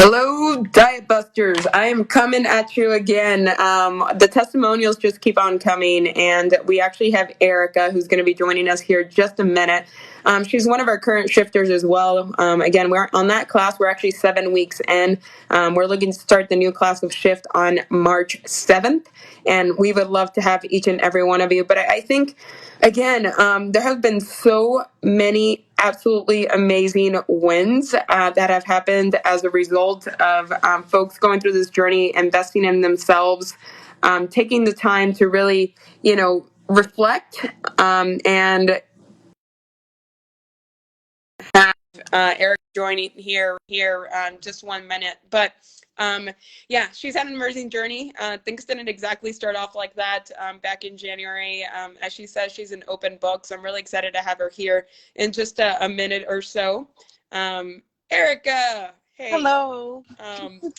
Hello, Diet Busters. I am coming at you again. The testimonials just keep on coming, and we actually have Erica who's going to be joining us here just a minute. She's one of our current shifters as well. Again, we're on that class. We're actually 7 weeks in. We're looking to start the new class of shift on March 7th, and we would love to have each and every one of you. But I think, again, there have been so many absolutely amazing wins that have happened as a result of folks going through this journey, investing in themselves, taking the time to really, reflect and have Eric joining here just 1 minute. But yeah, she's had an amazing journey. Things didn't exactly start off like that back in January. As she says, she's an open book, so I'm really excited to have her here in just a minute or so. Erica, hey. Hello.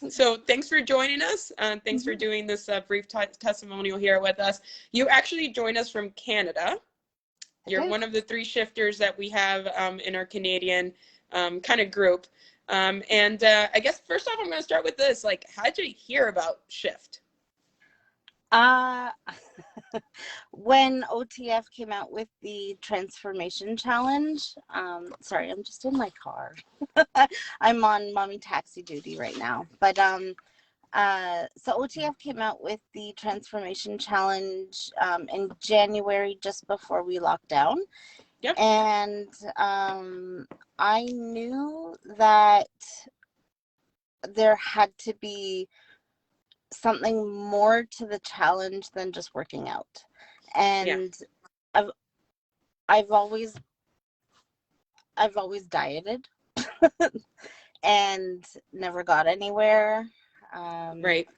So thanks for joining us. Thanks for doing this brief testimonial here with us. You actually joined us from Canada. You're one of the 3 shifters that we have in our Canadian kind of group. And I guess first off, I'm going to start with this. Like, how'd you hear about Shift? When OTF came out with the transformation challenge, sorry, I'm just in my car. I'm on mommy taxi duty right now. But so OTF came out with the transformation challenge in January, just before we locked down. Yep. And I knew that there had to be something more to the challenge than just working out. And yeah. I've always dieted and never got anywhere. Right.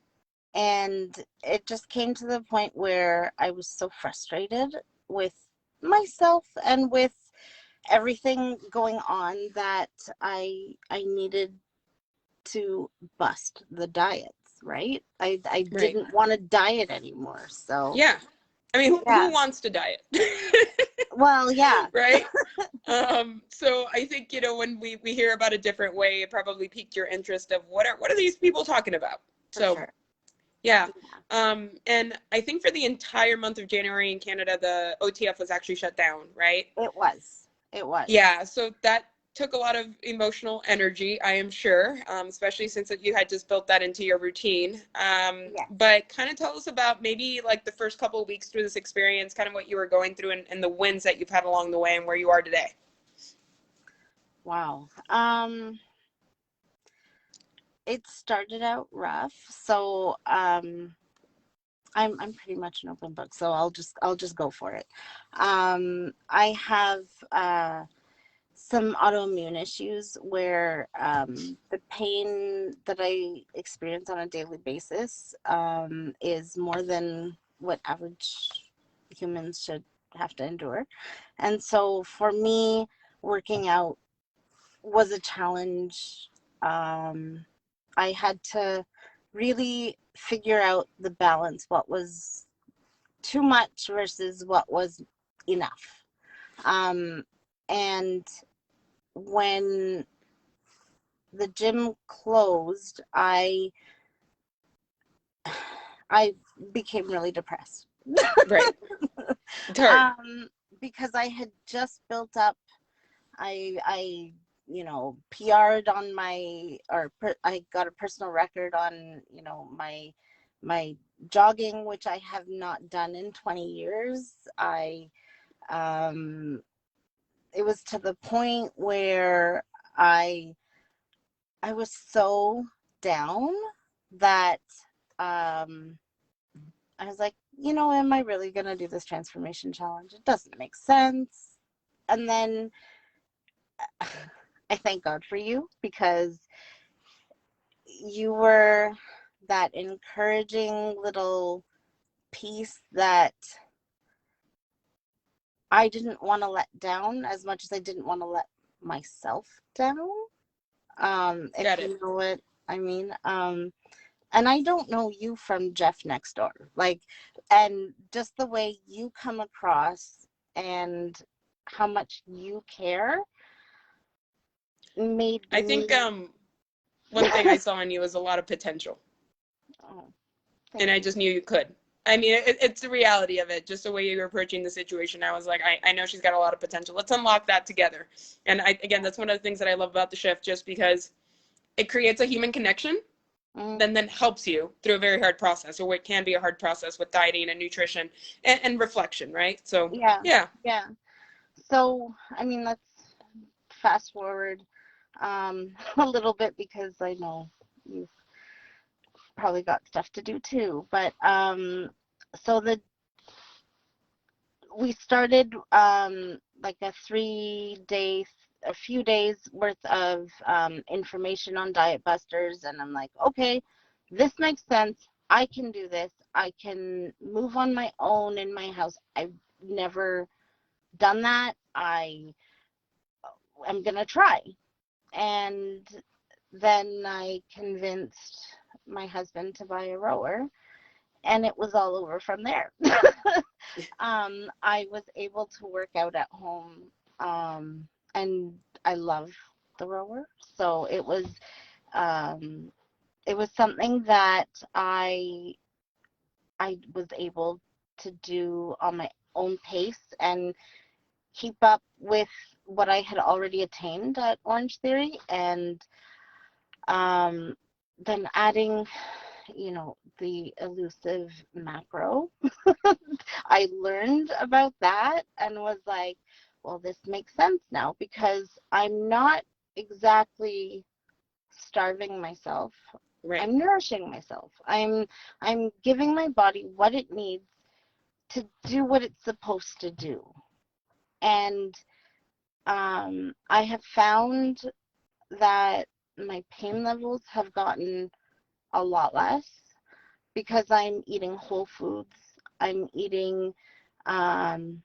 And it just came to the point where I was so frustrated with myself and with everything going on that I needed to bust the diets, right? I didn't want to diet anymore. So yeah. I mean, who wants to diet? Well, yeah. Right? So I think, when we hear about a different way, it probably piqued your interest of what are these people talking about? For sure. Yeah. And I think for the entire month of January in Canada, the OTF was actually shut down, right? It was. Yeah. So that took a lot of emotional energy, I am sure, especially since you had just built that into your routine. But kind of tell us about maybe like the first couple of weeks through this experience, kind of what you were going through and the wins that you've had along the way and where you are today. Wow. It started out rough. So I'm pretty much an open book, so I'll just go for it. I have some autoimmune issues where the pain that I experience on a daily basis is more than what average humans should have to endure. And so for me, working out was a challenge. I had to really figure out the balance, what was too much versus what was enough. And when the gym closed, I became really depressed. Right. Because I had just built up, I PR'd on I got a personal record on, my jogging, which I have not done in 20 years. It was to the point where I was so down that I was like, am I really going to do this transformation challenge? It doesn't make sense. And then I thank God for you, because you were that encouraging little piece that I didn't want to let down as much as I didn't want to let myself down. If you know what I mean. And I don't know you from Jeff next door, and just the way you come across and how much you care made I think one thing I saw in you was a lot of potential. Oh, And thank I you. just knew you could. I mean, it's the reality of it. Just the way you were approaching the situation, I was like, I know she's got a lot of potential. Let's unlock that together. And again, that's one of the things that I love about the shift, just because it creates a human connection, Mm, then helps you through a very hard process, or what can be a hard process with dieting and nutrition and reflection, right? So, yeah, yeah. yeah. So, I mean, let's fast forward a little bit because I know you've probably got stuff to do too. But so we started like a a few days worth of information on Diet Busters, and I'm like, okay, this makes sense. I can do this. I can move on my own in my house. I've never done that. I'm gonna try. And then I convinced my husband to buy a rower, and it was all over from there. I was able to work out at home, and I love the rower. So um, it was something that I was able to do on my own pace and keep up with what I had already attained at Orange Theory, and um, then adding, the elusive macro. I learned about that and was like, well, this makes sense now because I'm not exactly starving myself. Right. I'm nourishing myself. I'm giving my body what it needs to do what it's supposed to do. And I have found that my pain levels have gotten a lot less because I'm eating whole foods. I'm eating um,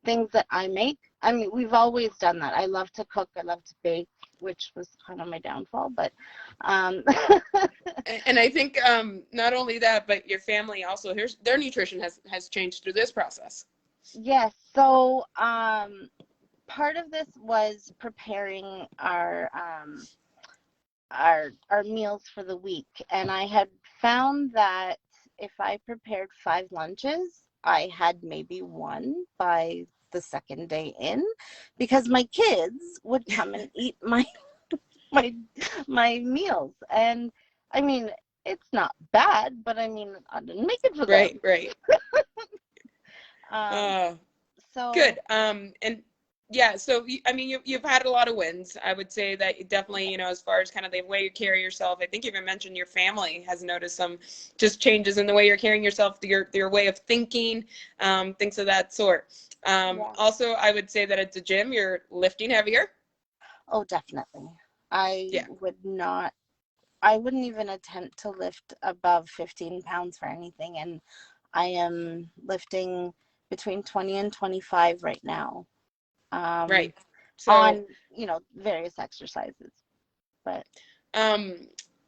things that I make. I mean, we've always done that. I love to cook. I love to bake, which was kind of my downfall. But um, And I think not only that, but your family also, their nutrition has changed through this process. yes. So part of this was preparing our meals for the week, and I had found that if I prepared 5 lunches, I had maybe one by the second day in, because my kids would come and eat my my meals. And I mean, it's not bad, but I mean, I didn't make it for Right, them. right. Um, Uh, so Good. And yeah, so I mean, you've had a lot of wins. I would say that you definitely, as far as kind of the way you carry yourself, I think you even mentioned your family has noticed some just changes in the way you're carrying yourself, your way of thinking, things of that sort. yeah. Also, I would say that at the gym, you're lifting heavier. Oh, definitely. I Yeah, would not I wouldn't even attempt to lift above 15 pounds for anything. And I am lifting between 20 and 25 right now, right. So on, various exercises. But um,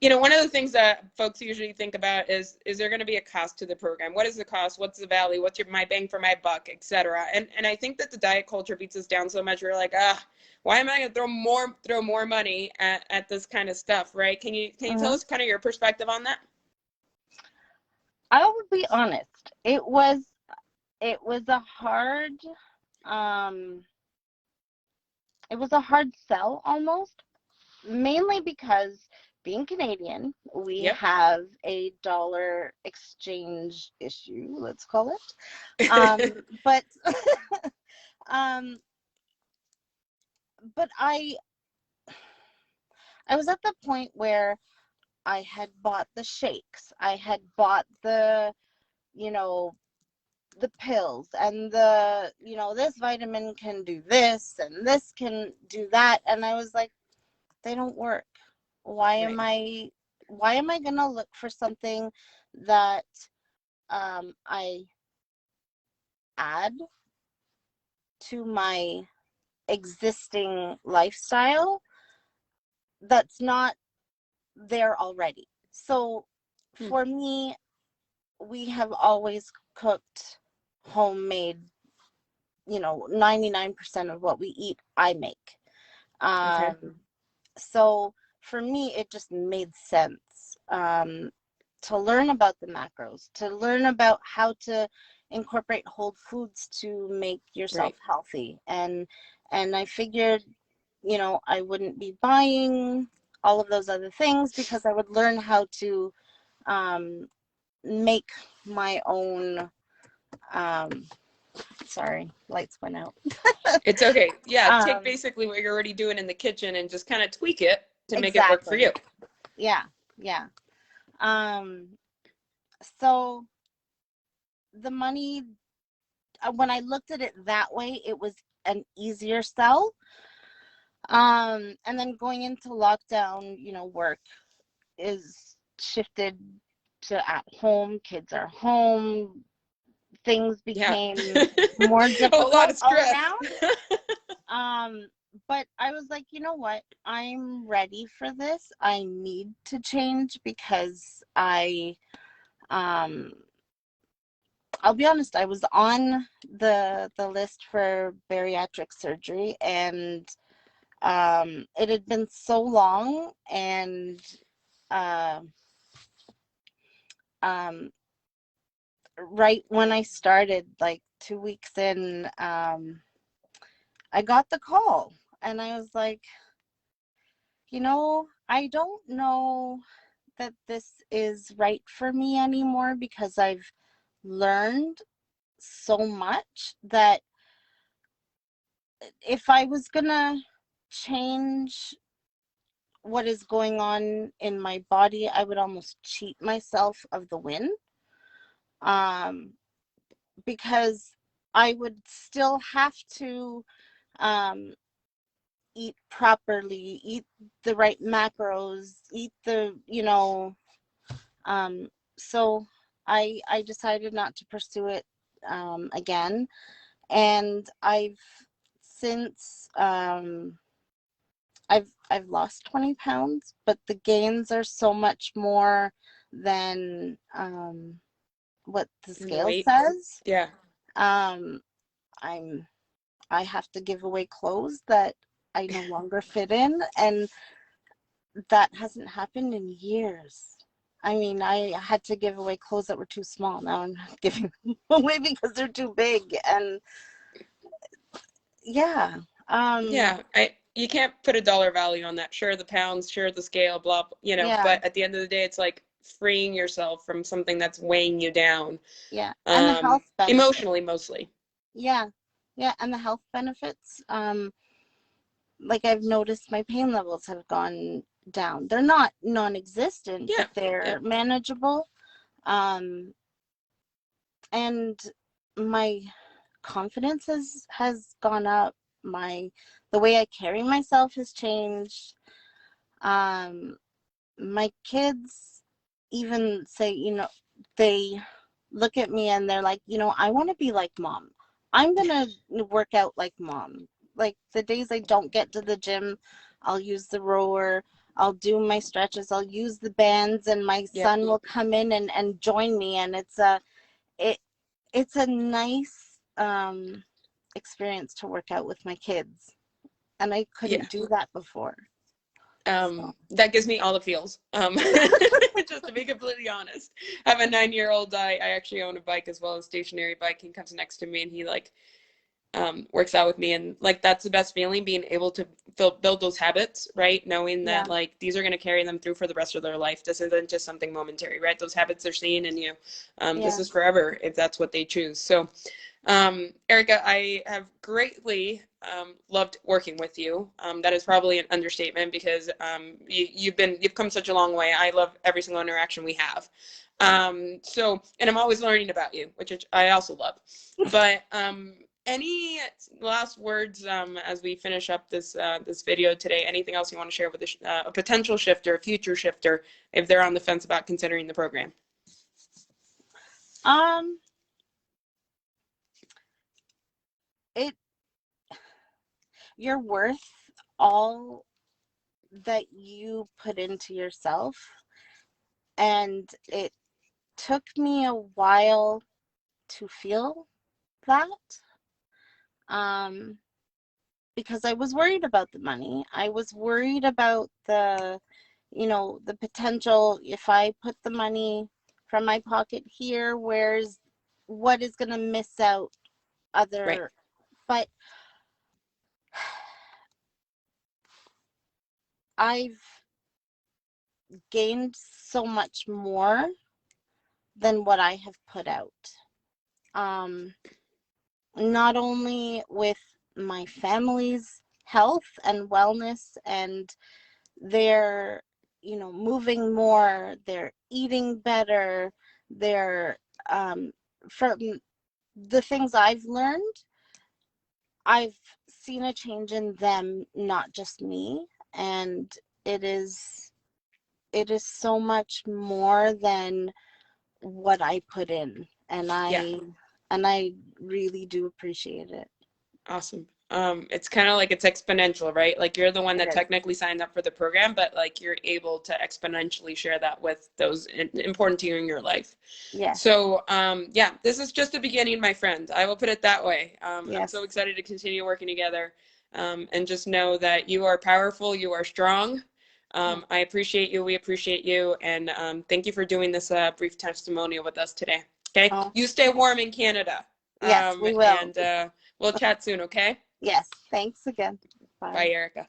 one of the things that folks usually think about is there going to be a cost to the program? What is the cost? What's the value? What's my bang for my buck, etc. And I think that the diet culture beats us down so much. We're like, why am I going to throw more money at this kind of stuff, right? Can you tell mhm. us kind of your perspective on that? I will be honest. It was a um, hard sell almost, mainly because being Canadian, we Yep. have a dollar exchange issue, let's call it. But um, but I was at the point where I had bought the shakes, I had bought you know, the pills, and this vitamin can do this and this can do that, and I was like, they don't work. Why am Right. I why am I gonna look for something that I add to my existing lifestyle that's not there already? So Hmm. for me, we have always cooked homemade. 99% of what we eat, I make. Okay. So for me, it just made sense to learn about the macros, to learn about how to incorporate whole foods to make yourself Right. healthy. And I figured, you know, I wouldn't be buying all of those other things because I would learn how to make my own. Sorry, lights went out. It's okay. Yeah, take um, basically what you're already doing in the kitchen and just kind of tweak it to make it work for exactly. you. Yeah, yeah. Um, so the money, when I looked at it that way, it was an easier sell. And then going into lockdown, you know, work is shifted to at home, kids are home, things Yeah. became more A lot difficult of all stress. around. But I was like, you know what? I'm ready for this. I need to change because um I'll be honest, I was on the list for bariatric surgery, and it had been so long, and uh, um right when I started, like 2 weeks in, I got the call, and I was like, you know, I don't know that this is right for me anymore because I've learned so much that if I was gonna change what is going on in my body, I would almost cheat myself of the win. Um, because I would still have to um, eat properly, eat the right macros, eat the, you know, um, so I decided not to pursue it again. And I've since I've lost 20 pounds, but the gains are so much more than what the The scale weight. says. Yeah. Um, I have to give away clothes that I no longer fit in, and that hasn't happened in years. I mean, I had to give away clothes that were too small. Now I'm not giving them away because they're too big. And yeah, Yeah. You can't put a dollar value on that. Sure, the pounds, sure, the scale, blah, yeah, but at the end of the day, it's like freeing yourself from something that's weighing you down, yeah. And the health benefits. emotionally mostly. Yeah, yeah, and the health benefits. Like I've noticed my pain levels have gone down. They're not non-existent, Yeah. but Yeah. they're manageable. Um, and my confidence has gone up. The way I carry myself has changed. Um, my kids even say, you know, they look at me and they're like, you know, I want to be like mom. I'm gonna work out like mom. Like the days I don't get to the gym, I'll use the rower, I'll do my stretches, I'll use the bands, and my Yep. son will come in and join me, and it it's a nice experience to work out with my kids, and I Yeah. couldn't do that before. So That gives me all the feels. Just to be completely honest, I have a 9-year-old. I actually own a bike as well, a stationary bike. He comes next to me and he like works out with me, and like that's the best feeling, being able to build those habits, right? Knowing yeah, that like these are going to carry them through for the rest of their life. This isn't just something momentary, right? Those habits they're seeing in you, this yeah. is forever if that's what they choose. So Erica, I have greatly loved working with you. That is probably an understatement because you've come such a long way. I love every single interaction we have. And I'm always learning about you, which I also love. But any last words as we finish up this video today? Anything else you want to share with a potential shifter, a future shifter, if they're on the fence about considering the program? Um, it you're worth all that you put into yourself, and it took me a while to feel that. Um, because I was worried about the money. I was worried about the, the potential. If I put the money from my pocket here, what is going to miss out Right. other, but I've gained so much more than what I have put out. Not only with my family's health and wellness, and they're, moving more, they're eating better, they're, from the things I've learned, I've seen a change in them, not just me. And it is so much more than what I put in, and Yeah. I really do appreciate it. Awesome. It's kind of like it's exponential, right? Like you're the one It that is. technically signed up for the program, but like you're able to exponentially share that with those important to you in your life. Yes. So, yeah, this is just the beginning, my friend. I will put it that way. I'm Yes. so excited to continue working together, and just know that you are powerful, you are strong. I appreciate you. We appreciate you. And thank you for doing this brief testimonial with us today. Okay. Oh, You stay warm in Canada. yes, we will. And we'll chat soon. Okay. Yes. Thanks again. Bye, Bye. Erica.